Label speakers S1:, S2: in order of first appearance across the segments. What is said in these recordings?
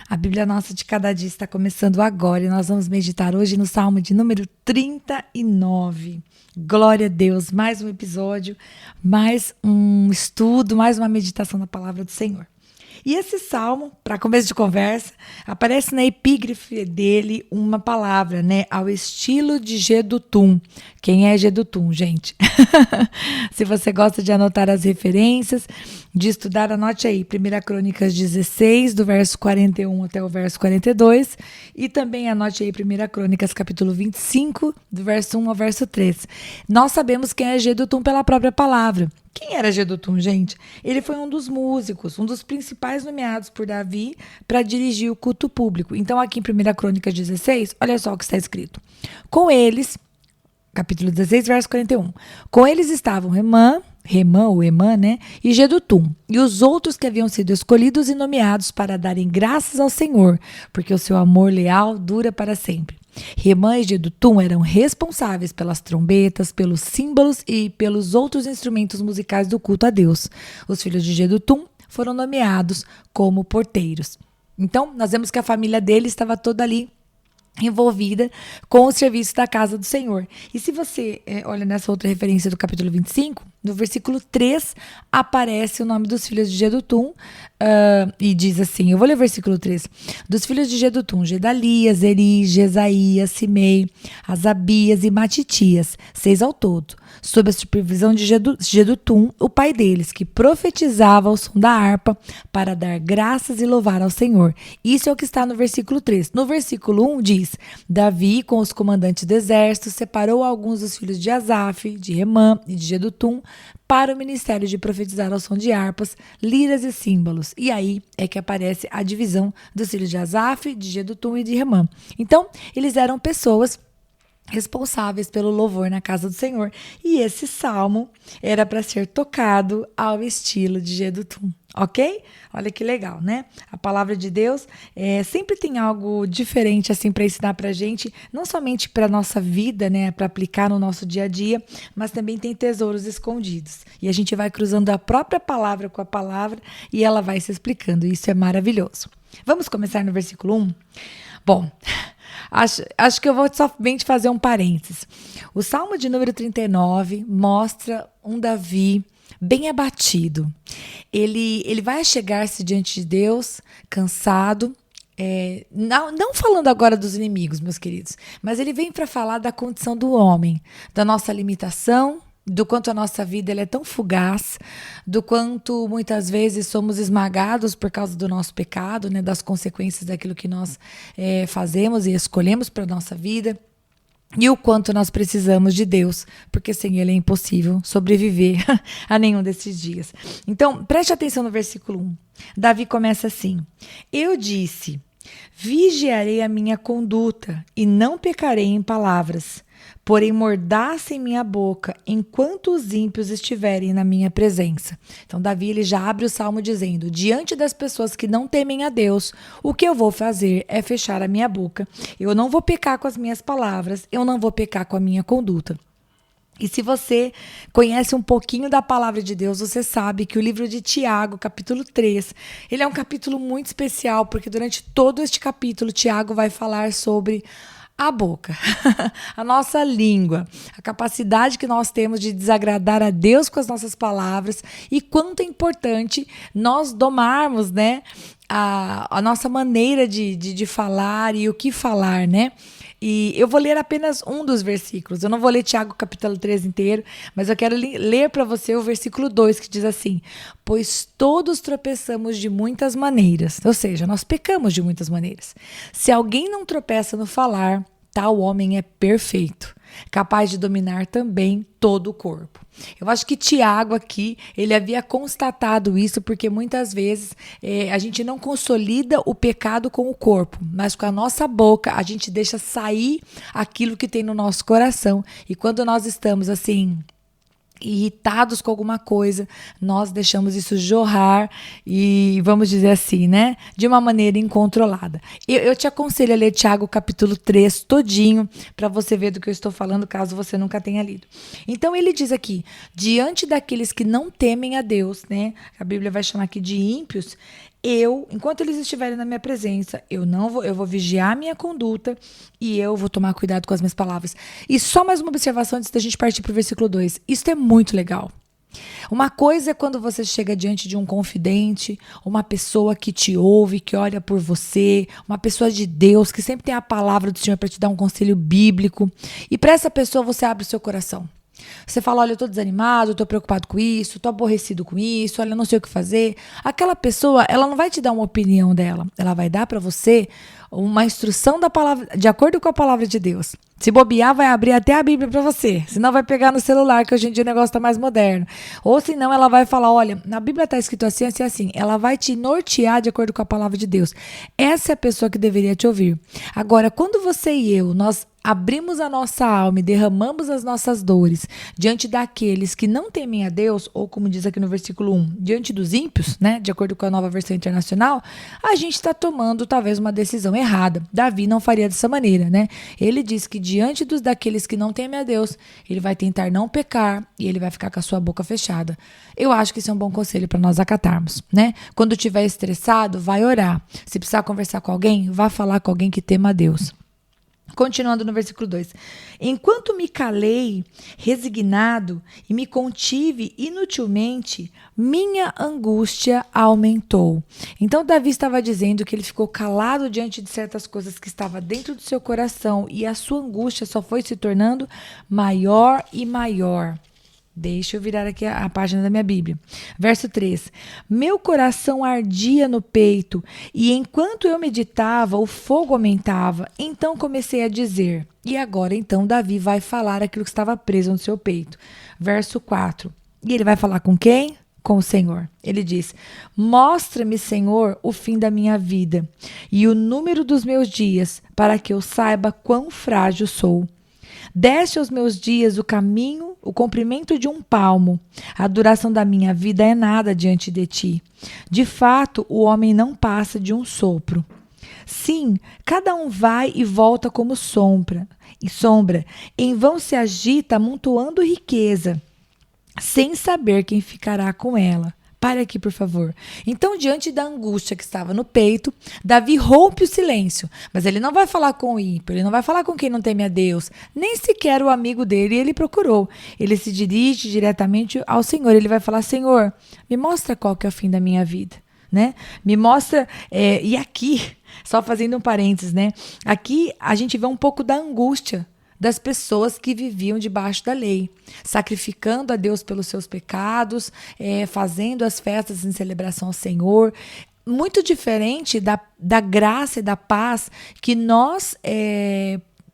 S1: A Bíblia Nossa de Cada Dia está começando agora e nós vamos meditar hoje no Salmo de número 39. Glória a Deus, mais um episódio, mais um estudo, mais uma meditação na palavra do Senhor. E esse salmo, para começo de conversa, aparece na epígrafe dele uma palavra, né? Ao estilo de Jedutum. Quem é Jedutum, gente? Se você gosta de anotar as referências, de estudar, anote aí. 1 Crônicas 16, do verso 41 até o verso 42. E também anote aí 1 Crônicas capítulo 25, do verso 1 ao verso 3. Nós sabemos quem é Jedutum pela própria palavra. Quem era Jedutum, gente? Ele foi um dos músicos, um dos principais nomeados por Davi para dirigir o culto público. Então, aqui em 1 Crônicas 16, olha só o que está escrito. Com eles, capítulo 16, verso 41. Com eles estavam Remã, né? E Jedutum, e os outros que haviam sido escolhidos e nomeados para darem graças ao Senhor, porque o seu amor leal dura para sempre. Remã e Jedutum eram responsáveis pelas trombetas, pelos símbolos e pelos outros instrumentos musicais do culto a Deus. Os filhos de Jedutum foram nomeados como porteiros. Então, nós vemos que a família dele estava toda ali envolvida com o serviço da casa do Senhor. E se você olha nessa outra referência do capítulo 25, no versículo 3, aparece o nome dos filhos de Jedutum, e diz assim, eu vou ler o versículo 3. Dos filhos de Jedutum, Gedalias, Eri, Jesaías, Simei, Asabias e Matitias, 6 ao todo, sob a supervisão de Jedutum, o pai deles, que profetizava ao som da harpa para dar graças e louvar ao Senhor. Isso é o que está no versículo 3. No versículo 1 diz, Davi, com os comandantes do exército, separou alguns dos filhos de Asaf, de Remã e de Jedutum para o ministério de profetizar ao som de harpas, liras e símbolos. E aí é que aparece a divisão dos filhos de Asaf, de Jedutum e de Remã. Então, eles eram pessoas responsáveis pelo louvor na casa do Senhor. E esse salmo era para ser tocado ao estilo de Jedutum, ok? Olha que legal, né? A palavra de Deus sempre tem algo diferente assim para ensinar para a gente, não somente para nossa vida, né, para aplicar no nosso dia a dia, mas também tem tesouros escondidos. E a gente vai cruzando a própria palavra com a palavra e ela vai se explicando. Isso é maravilhoso. Vamos começar no versículo 1? Bom, Acho que eu vou somente fazer um parênteses. O Salmo de número 39 mostra um Davi bem abatido. Ele vai chegar-se diante de Deus, cansado, não falando agora dos inimigos, meus queridos, mas ele vem para falar da condição do homem, da nossa limitação, do quanto a nossa vida ela é tão fugaz, do quanto muitas vezes somos esmagados por causa do nosso pecado, né, das consequências daquilo que nós fazemos e escolhemos para a nossa vida, e o quanto nós precisamos de Deus, porque sem Ele é impossível sobreviver a nenhum desses dias. Então, preste atenção no versículo 1. Davi começa assim, eu disse, vigiarei a minha conduta e não pecarei em palavras, porém mordaça em minha boca enquanto os ímpios estiverem na minha presença. Então Davi ele já abre o salmo dizendo, diante das pessoas que não temem a Deus, o que eu vou fazer é fechar a minha boca. Eu não vou pecar com as minhas palavras, eu não vou pecar com a minha conduta. E se você conhece um pouquinho da palavra de Deus, você sabe que o livro de Tiago, capítulo 3, ele é um capítulo muito especial, porque durante todo este capítulo, Tiago vai falar sobre a boca, a nossa língua, a capacidade que nós temos de desagradar a Deus com as nossas palavras e quanto é importante nós domarmos, né, a nossa maneira de falar e o que falar, né? E eu vou ler apenas um dos versículos. Eu não vou ler Tiago capítulo 3 inteiro, mas eu quero ler para você o versículo 2, que diz assim, pois todos tropeçamos de muitas maneiras, ou seja, nós pecamos de muitas maneiras. Se alguém não tropeça no falar, tal homem é perfeito, capaz de dominar também todo o corpo. Eu acho que Tiago aqui, ele havia constatado isso porque muitas vezes a gente não consolida o pecado com o corpo, mas com a nossa boca a gente deixa sair aquilo que tem no nosso coração. E quando nós estamos assim irritados com alguma coisa, nós deixamos isso jorrar e, vamos dizer assim, né, de uma maneira incontrolada. Eu te aconselho a ler Tiago capítulo 3 todinho, para você ver do que eu estou falando, caso você nunca tenha lido. Então ele diz aqui, diante daqueles que não temem a Deus, né, a Bíblia vai chamar aqui de ímpios, enquanto eles estiverem na minha presença, eu vou vigiar a minha conduta e eu vou tomar cuidado com as minhas palavras. E só mais uma observação antes da gente partir para o versículo 2. Isso é muito legal. Uma coisa é quando você chega diante de um confidente, uma pessoa que te ouve, que olha por você, uma pessoa de Deus, que sempre tem a palavra do Senhor para te dar um conselho bíblico. E para essa pessoa você abre o seu coração. Você fala, olha, eu tô desanimado, eu tô preocupado com isso, tô aborrecido com isso, olha, eu não sei o que fazer. Aquela pessoa, ela não vai te dar uma opinião dela, ela vai dar para você uma instrução da palavra, de acordo com a palavra de Deus. Se bobear, vai abrir até a Bíblia para você. Senão vai pegar no celular, que hoje em dia o negócio tá mais moderno. Ou senão ela vai falar, olha, na Bíblia tá escrito assim, assim, assim. Ela vai te nortear de acordo com a palavra de Deus. Essa é a pessoa que deveria te ouvir. Agora, quando você e eu, nós abrimos a nossa alma e derramamos as nossas dores diante daqueles que não temem a Deus, ou como diz aqui no versículo 1, diante dos ímpios, né, de acordo com a Nova Versão Internacional, a gente está tomando talvez uma decisão errada. Davi não faria dessa maneira, né? Ele diz que diante daqueles que não temem a Deus, ele vai tentar não pecar e ele vai ficar com a sua boca fechada. Eu acho que isso é um bom conselho para nós acatarmos, né? Quando estiver estressado, vai orar. Se precisar conversar com alguém, vá falar com alguém que tema a Deus. Continuando no versículo 2. Enquanto me calei, resignado, e me contive inutilmente, minha angústia aumentou. Então Davi estava dizendo que ele ficou calado diante de certas coisas que estavam dentro do seu coração e a sua angústia só foi se tornando maior e maior. Deixa eu virar aqui a página da minha Bíblia. Verso 3. Meu coração ardia no peito, e enquanto eu meditava, o fogo aumentava. Então comecei a dizer, e agora então Davi vai falar aquilo que estava preso no seu peito. Verso 4. E ele vai falar com quem? Com o Senhor. Ele diz, mostra-me, Senhor, o fim da minha vida, e o número dos meus dias, para que eu saiba quão frágil sou. Deste aos meus dias o caminho, o comprimento de um palmo. A duração da minha vida é nada diante de ti. De fato, o homem não passa de um sopro. Sim, cada um vai e volta como sombra. Em vão se agita, amontoando riqueza, sem saber quem ficará com ela. Pare aqui, por favor. Então, diante da angústia que estava no peito, Davi rompe o silêncio. Mas ele não vai falar com o ímpio, ele não vai falar com quem não teme a Deus, nem sequer o amigo dele ele procurou. Ele se dirige diretamente ao Senhor. Ele vai falar, Senhor, me mostra qual que é o fim da minha vida. Né? Me mostra, e aqui, só fazendo um parênteses, né? Aqui a gente vê um pouco da angústia das pessoas que viviam debaixo da lei, sacrificando a Deus pelos seus pecados, fazendo as festas em celebração ao Senhor, muito diferente da graça e da paz que nós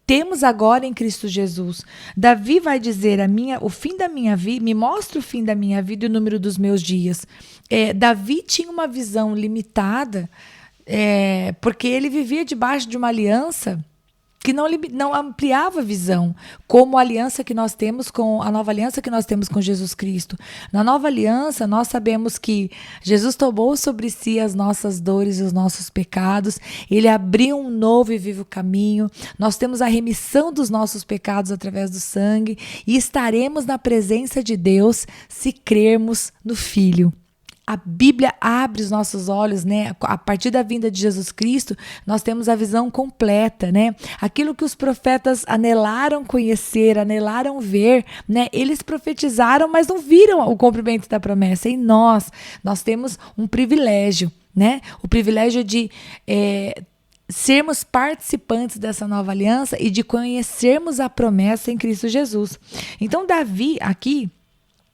S1: temos agora em Cristo Jesus. Davi vai dizer, o fim da minha vida, me mostra o fim da minha vida e o número dos meus dias. Davi tinha uma visão limitada, porque ele vivia debaixo de uma aliança que não ampliava a visão, como a aliança que nós temos a nova aliança que nós temos com Jesus Cristo. Na nova aliança, nós sabemos que Jesus tomou sobre si as nossas dores e os nossos pecados, ele abriu um novo e vivo caminho, nós temos a remissão dos nossos pecados através do sangue e estaremos na presença de Deus se crermos no Filho. A Bíblia abre os nossos olhos, né? A partir da vinda de Jesus Cristo, nós temos a visão completa, né? Aquilo que os profetas anelaram conhecer, anelaram ver, né? Eles profetizaram, mas não viram o cumprimento da promessa. E nós temos um privilégio, né? O privilégio de sermos participantes dessa nova aliança e de conhecermos a promessa em Cristo Jesus. Então, Davi, aqui,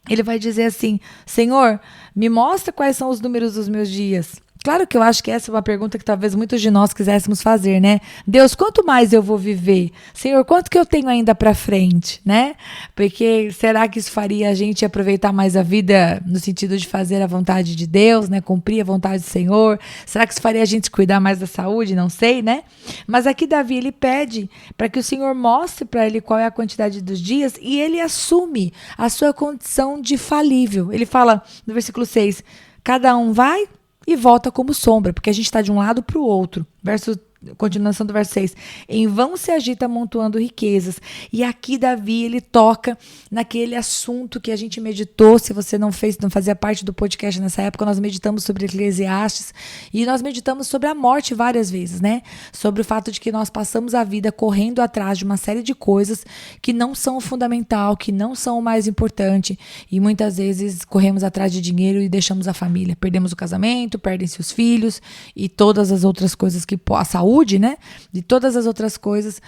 S1: ele vai dizer assim, Senhor, me mostra quais são os números dos meus dias. Claro que eu acho que essa é uma pergunta que talvez muitos de nós quiséssemos fazer, né? Deus, quanto mais eu vou viver? Senhor, quanto que eu tenho ainda para frente, né? Porque será que isso faria a gente aproveitar mais a vida no sentido de fazer a vontade de Deus, né? Cumprir a vontade do Senhor? Será que isso faria a gente cuidar mais da saúde? Não sei, né? Mas aqui Davi, ele pede para que o Senhor mostre para ele qual é a quantidade dos dias e ele assume a sua condição de falível. Ele fala no versículo 6, cada um vai e volta como sombra, porque a gente está de um lado para o outro. Verso continuação do verso 6, em vão se agita amontoando riquezas. E aqui Davi, ele toca naquele assunto que a gente meditou. Se você não fazia parte do podcast nessa época, nós meditamos sobre Eclesiastes e nós meditamos sobre a morte várias vezes, né? Sobre o fato de que nós passamos a vida correndo atrás de uma série de coisas que não são o fundamental, que não são o mais importante, e muitas vezes corremos atrás de dinheiro e deixamos a família. Perdemos o casamento, perdem-se os filhos e todas as outras coisas a saúde, né? De todas as outras coisas,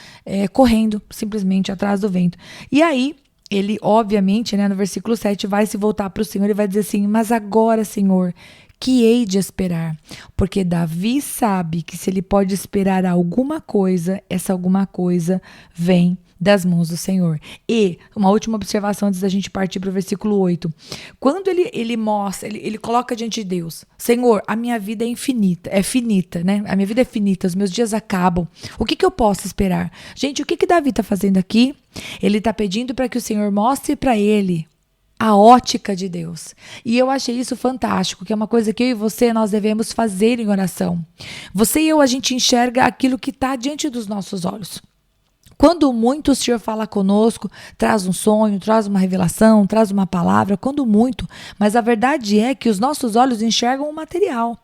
S1: correndo simplesmente atrás do vento. E aí, ele, obviamente, né, no versículo 7, vai se voltar para o Senhor e vai dizer assim: mas agora, Senhor, que hei de esperar? Porque Davi sabe que se ele pode esperar alguma coisa, essa alguma coisa vem das mãos do Senhor. E uma última observação antes da gente partir para o versículo 8. Quando ele mostra, ele coloca diante de Deus: Senhor, a minha vida é finita, né? A minha vida é finita, os meus dias acabam. O que eu posso esperar? Gente, o que Davi está fazendo aqui? Ele está pedindo para que o Senhor mostre para ele a ótica de Deus. E eu achei isso fantástico, que é uma coisa que eu e você, nós devemos fazer em oração. Você e eu, a gente enxerga aquilo que está diante dos nossos olhos. Quando muito o Senhor fala conosco, traz um sonho, traz uma revelação, traz uma palavra, quando muito, mas a verdade é que os nossos olhos enxergam o material.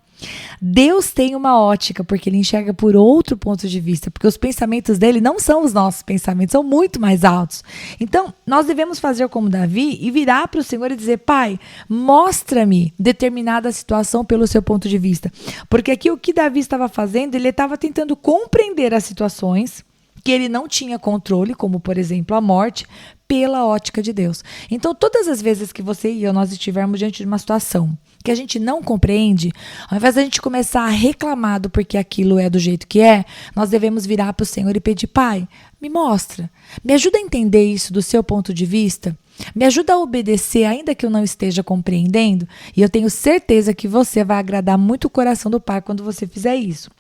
S1: Deus tem uma ótica, porque ele enxerga por outro ponto de vista, porque os pensamentos dele não são os nossos pensamentos, são muito mais altos. Então, nós devemos fazer como Davi e virar para o Senhor e dizer: Pai, mostra-me determinada situação pelo seu ponto de vista. Porque aqui o que Davi estava fazendo, ele estava tentando compreender as situações que ele não tinha controle, como por exemplo a morte, pela ótica de Deus. Então, todas as vezes que você e eu nós estivermos diante de uma situação que a gente não compreende, ao invés da gente começar a reclamar do porque aquilo é do jeito que é, nós devemos virar para o Senhor e pedir: Pai, me mostra, me ajuda a entender isso do seu ponto de vista, me ajuda a obedecer ainda que eu não esteja compreendendo, e eu tenho certeza que você vai agradar muito o coração do Pai quando você fizer isso.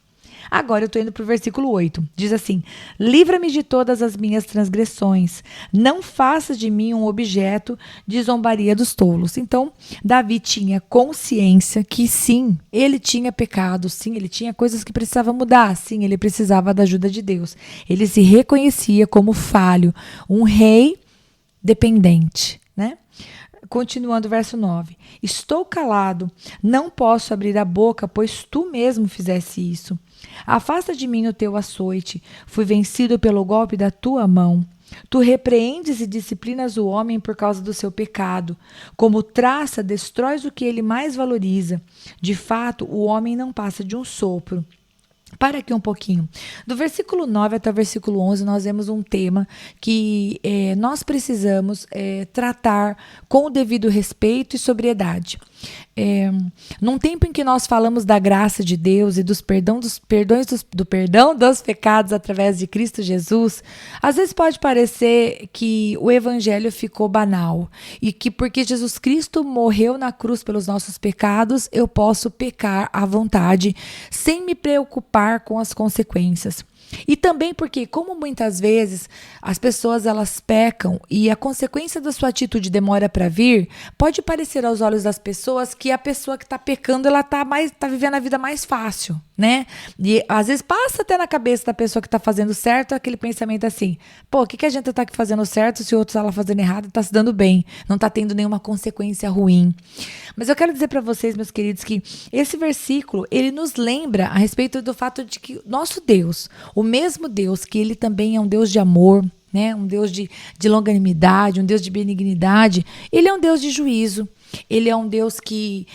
S1: Agora eu estou indo para o versículo 8. Diz assim: livra-me de todas as minhas transgressões. Não faças de mim um objeto de zombaria dos tolos. Então, Davi tinha consciência que sim, ele tinha pecado, sim, ele tinha coisas que precisava mudar, sim, ele precisava da ajuda de Deus. Ele se reconhecia como falho, um rei dependente, né? Continuando o verso 9. Estou calado, não posso abrir a boca, pois tu mesmo fizeste isso. Afasta de mim o teu açoite, fui vencido pelo golpe da tua mão. Tu repreendes e disciplinas o homem por causa do seu pecado. Como traça, destróis o que ele mais valoriza. De fato, o homem não passa de um sopro. Para aqui um pouquinho. Do versículo 9 até o versículo 11, nós vemos um tema que nós precisamos tratar com o devido respeito e sobriedade. Num tempo em que nós falamos da graça de Deus e do perdão dos pecados através de Cristo Jesus, às vezes pode parecer que o evangelho ficou banal e que porque Jesus Cristo morreu na cruz pelos nossos pecados, eu posso pecar à vontade sem me preocupar com as consequências. E também porque, como muitas vezes as pessoas elas pecam e a consequência da sua atitude demora para vir, pode parecer aos olhos das pessoas que a pessoa que está pecando ela tá vivendo a vida mais fácil, né? E às vezes passa até na cabeça da pessoa que está fazendo certo aquele pensamento assim: pô, o que a gente está aqui fazendo certo se o outro está lá fazendo errado e está se dando bem, não está tendo nenhuma consequência ruim. Mas eu quero dizer para vocês, meus queridos, que esse versículo ele nos lembra a respeito do fato de que nosso Deus, o mesmo Deus, que ele também é um Deus de amor, né? Um Deus de longanimidade, um Deus de benignidade, ele é um Deus de juízo. Ele é um Deus que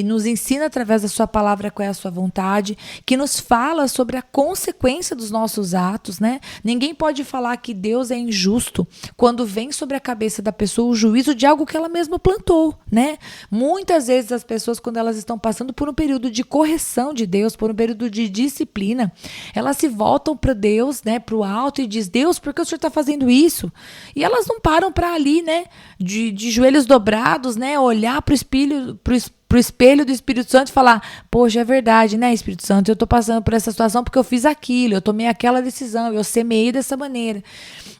S1: nos ensina através da sua palavra qual é a sua vontade, que nos fala sobre a consequência dos nossos atos, né? Ninguém pode falar que Deus é injusto quando vem sobre a cabeça da pessoa o juízo de algo que ela mesma plantou, né? Muitas vezes as pessoas, quando elas estão passando por um período de correção de Deus, por um período de disciplina, elas se voltam para Deus, né, para o alto e diz: Deus, por que o Senhor está fazendo isso? E elas não param para ali, né, de joelhos dobrados, né, olhar para o espelho do Espírito Santo e falar: poxa, é verdade, né, Espírito Santo? Eu estou passando por essa situação porque eu fiz aquilo, eu tomei aquela decisão, eu semeei dessa maneira.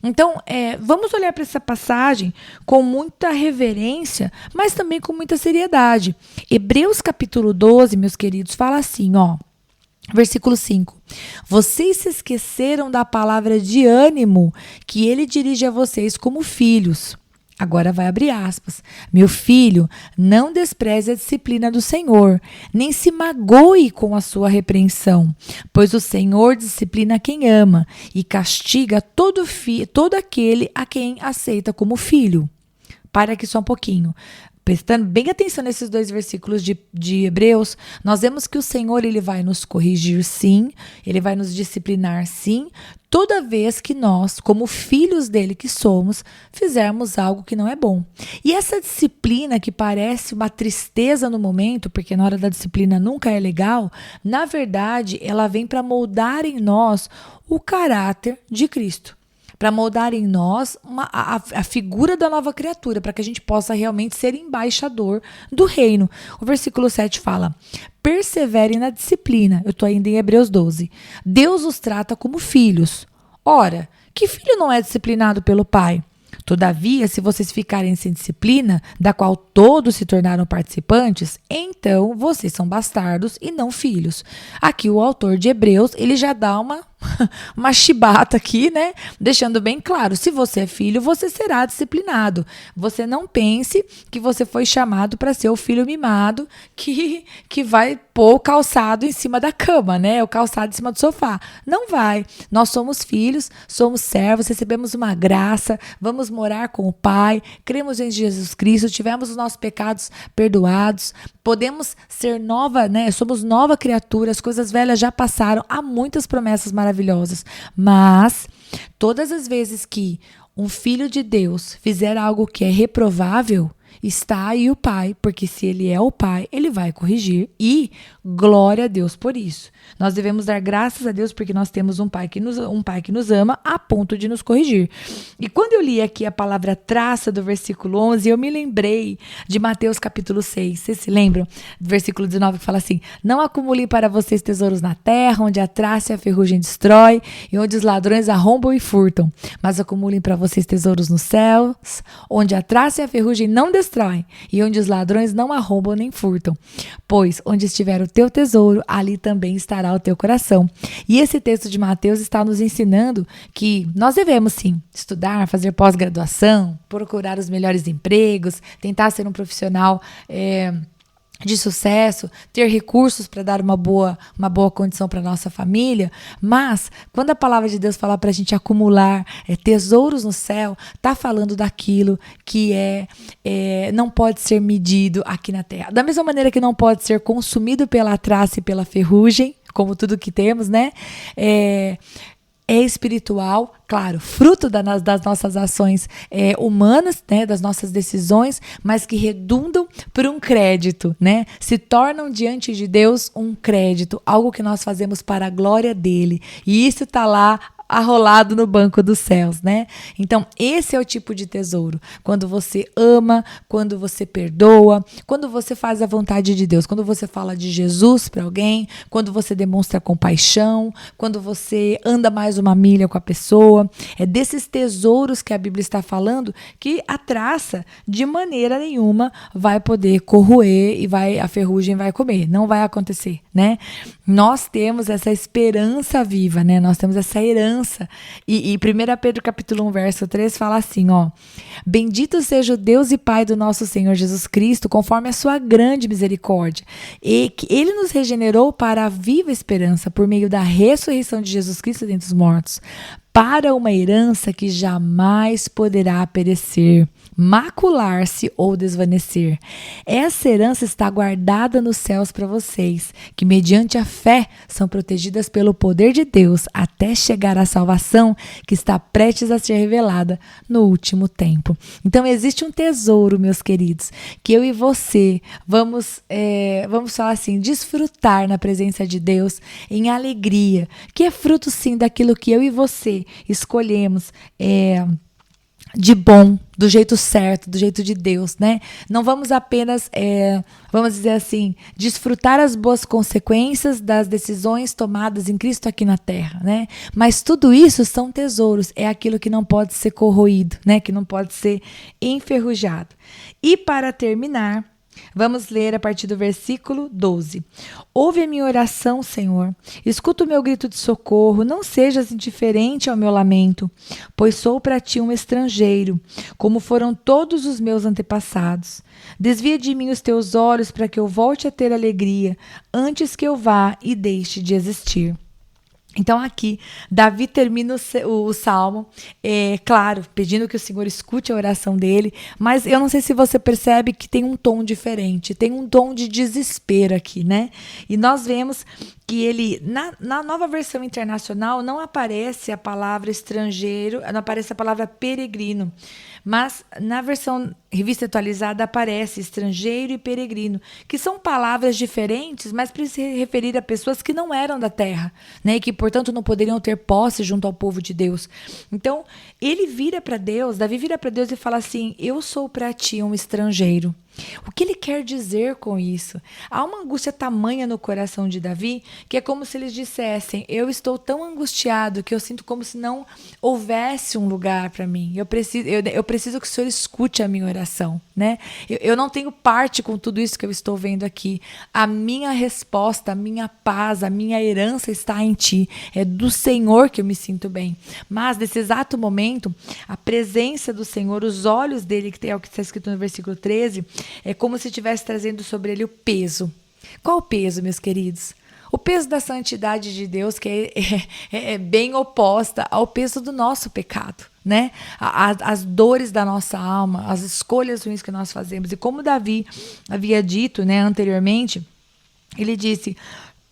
S1: Então, vamos olhar para essa passagem com muita reverência, mas também com muita seriedade. Hebreus capítulo 12, meus queridos, fala assim, ó: Versículo 5. Vocês se esqueceram da palavra de ânimo que ele dirige a vocês como filhos. Agora vai abrir aspas. Meu filho, não despreze a disciplina do Senhor, nem se magoe com a sua repreensão, pois o Senhor disciplina quem ama e castiga todo aquele a quem aceita como filho. Para aqui só um pouquinho. Prestando bem atenção nesses 2 versículos de Hebreus, nós vemos que o Senhor ele vai nos corrigir sim, ele vai nos disciplinar sim, toda vez que nós, como filhos dele que somos, fizermos algo que não é bom. E essa disciplina que parece uma tristeza no momento, porque na hora da disciplina nunca é legal, na verdade ela vem para moldar em nós o caráter de Cristo. Para moldar em nós a figura da nova criatura, para que a gente possa realmente ser embaixador do reino. O versículo 7 fala, persevere na disciplina. Eu estou ainda em Hebreus 12. Deus os trata como filhos. Ora, que filho não é disciplinado pelo pai? Todavia, se vocês ficarem sem disciplina, da qual todos se tornaram participantes, então vocês são bastardos e não filhos. Aqui o autor de Hebreus, ele já dá uma chibata aqui, né? Deixando bem claro, se você é filho, você será disciplinado. Você não pense que você foi chamado para ser o filho mimado que vai pôr o calçado em cima da cama, né? O calçado em cima do sofá. Não vai. Nós somos filhos, somos servos, recebemos uma graça, vamos morar com o Pai, cremos em Jesus Cristo, tivemos os nossos pecados perdoados, podemos ser nova, né? Somos nova criatura, as coisas velhas já passaram, há muitas promessas maravilhosas, mas todas as vezes que um filho de Deus fizer algo que é reprovável, está aí o Pai, porque se ele é o Pai, ele vai corrigir e glória a Deus por isso. Nós devemos dar graças a Deus porque nós temos um Pai que nos ama a ponto de nos corrigir. E quando eu li aqui a palavra traça do versículo 11, eu me lembrei de Mateus capítulo 6. Vocês se lembram? Do versículo 19 que fala assim, não acumulem para vocês tesouros na terra, onde a traça e a ferrugem destrói e onde os ladrões arrombam e furtam, mas acumulem para vocês tesouros nos céus, onde a traça e a ferrugem não destroem e onde os ladrões não arrombam nem furtam. Pois onde estiver o teu tesouro, ali também estará o teu coração. E esse texto de Mateus está nos ensinando que nós devemos sim estudar, fazer pós-graduação, procurar os melhores empregos, tentar ser um profissional de sucesso, ter recursos para dar uma boa condição para nossa família, mas quando a palavra de Deus fala para a gente acumular tesouros no céu, tá falando daquilo que não pode ser medido aqui na terra. Da mesma maneira que não pode ser consumido pela traça e pela ferrugem, como tudo que temos, né? É espiritual, claro, fruto das nossas ações humanas, né, das nossas decisões, mas que redundam por um crédito, né? Se tornam diante de Deus um crédito, algo que nós fazemos para a glória dele. E isso está lá arrolado no banco dos céus, né? Então, esse é o tipo de tesouro. Quando você ama, quando você perdoa, quando você faz a vontade de Deus, quando você fala de Jesus para alguém, quando você demonstra compaixão, quando você anda mais uma milha com a pessoa. É desses tesouros que a Bíblia está falando que a traça, de maneira nenhuma, vai poder corroer e a ferrugem vai comer. Não vai acontecer, né? Nós temos essa esperança viva, né? Nós temos essa herança. E 1 Pedro capítulo 1, verso 3 fala assim, ó: bendito seja o Deus e Pai do nosso Senhor Jesus Cristo, conforme a sua grande misericórdia, e que ele nos regenerou para a viva esperança por meio da ressurreição de Jesus Cristo dentre os mortos, para uma herança que jamais poderá perecer, macular-se ou desvanecer. Essa herança está guardada nos céus para vocês, que mediante a fé são protegidas pelo poder de Deus até chegar à salvação que está prestes a ser revelada no último tempo. Então existe um tesouro, meus queridos, que eu e você vamos falar assim, desfrutar na presença de Deus em alegria, que é fruto sim daquilo que eu e você escolhemos de bom, do jeito certo, do jeito de Deus, né? Não vamos apenas, vamos dizer assim, desfrutar as boas consequências das decisões tomadas em Cristo aqui na terra, né? Mas tudo isso são tesouros, é aquilo que não pode ser corroído, né? Que não pode ser enferrujado. E para terminar, Vamos ler a partir do versículo 12. Ouve a minha oração, Senhor. Escuta o meu grito de socorro. Não sejas indiferente ao meu lamento, pois sou para ti um estrangeiro, como foram todos os meus antepassados. Desvia de mim os teus olhos para que eu volte a ter alegria, antes que eu vá e deixe de existir. Então aqui, Davi termina o salmo, claro, pedindo que o Senhor escute a oração dele, mas eu não sei se você percebe que tem um tom diferente, tem um tom de desespero aqui, né? E nós vemos que ele, na nova versão internacional, não aparece a palavra estrangeiro, não aparece a palavra peregrino, mas na versão revista atualizada aparece estrangeiro e peregrino, que são palavras diferentes, mas para se referir a pessoas que não eram da terra, né, e que, portanto, não poderiam ter posse junto ao povo de Deus. Então, ele vira para Deus, Davi vira para Deus e fala assim: eu sou para ti um estrangeiro. O que ele quer dizer com isso? Há uma angústia tamanha no coração de Davi que é como se eles dissessem: eu estou tão angustiado que eu sinto como se não houvesse um lugar para mim. Eu preciso que o Senhor escute a minha oração, né? Eu não tenho parte com tudo isso que eu estou vendo aqui. A minha resposta, a minha paz, a minha herança está em ti. É do Senhor que eu me sinto bem. Mas nesse exato momento, a presença do Senhor, os olhos dele, que é o que está escrito no versículo 13, é como se estivesse trazendo sobre ele o peso. Qual o peso, meus queridos? O peso da santidade de Deus, que é bem oposta ao peso do nosso pecado, né? As dores da nossa alma, as escolhas ruins que nós fazemos. E como Davi havia dito, né, anteriormente, ele disse: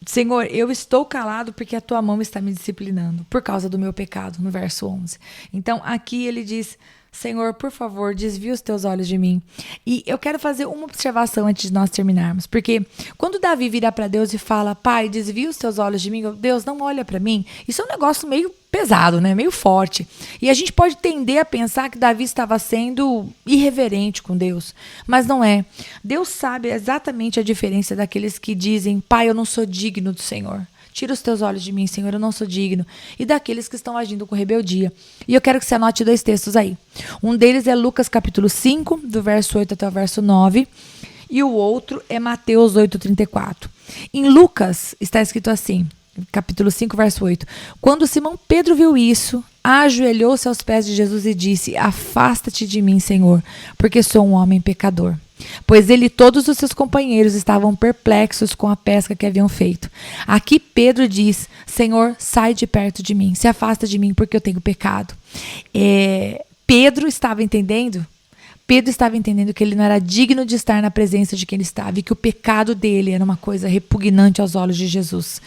S1: Senhor, eu estou calado porque a tua mão está me disciplinando por causa do meu pecado, no verso 11. Então, aqui ele diz: Senhor, por favor, desvia os teus olhos de mim. E eu quero fazer uma observação antes de nós terminarmos, porque quando Davi vira para Deus e fala: Pai, desvia os teus olhos de mim, Deus, não olha para mim, isso é um negócio meio pesado, né? Meio forte. E a gente pode tender a pensar que Davi estava sendo irreverente com Deus, mas não é. Deus sabe exatamente a diferença daqueles que dizem: Pai, eu não sou digno do Senhor. Tira os teus olhos de mim, Senhor, eu não sou digno. E daqueles que estão agindo com rebeldia. E eu quero que você anote 2 textos aí. Um deles é Lucas capítulo 5, do verso 8 até o verso 9. E o outro é Mateus 8:34. Em Lucas está escrito assim, capítulo 5, verso 8. Quando Simão Pedro viu isso, ajoelhou-se aos pés de Jesus e disse: Afasta-te de mim, Senhor, porque sou um homem pecador. Pois ele e todos os seus companheiros estavam perplexos com a pesca que haviam feito. Aqui Pedro diz: Senhor, sai de perto de mim, se afasta de mim porque eu tenho pecado. Pedro estava entendendo que ele não era digno de estar na presença de quem ele estava e que o pecado dele era uma coisa repugnante aos olhos de Jesus.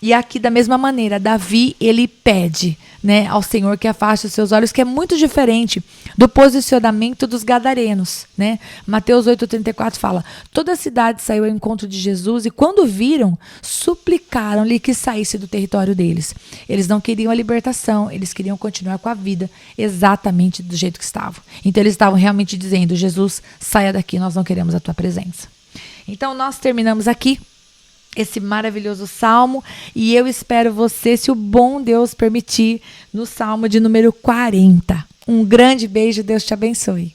S1: E aqui, da mesma maneira, Davi, ele pede, né, ao Senhor que afaste os seus olhos, que é muito diferente do posicionamento dos gadarenos, né? Mateus 8:34 fala: toda a cidade saiu ao encontro de Jesus e quando viram, suplicaram-lhe que saísse do território deles. Eles não queriam a libertação, eles queriam continuar com a vida exatamente do jeito que estavam. Então eles estavam realmente dizendo: Jesus, saia daqui, nós não queremos a tua presença. Então nós terminamos aqui esse maravilhoso salmo e eu espero você, se o bom Deus permitir, no salmo de número 40. Um grande beijo, Deus te abençoe.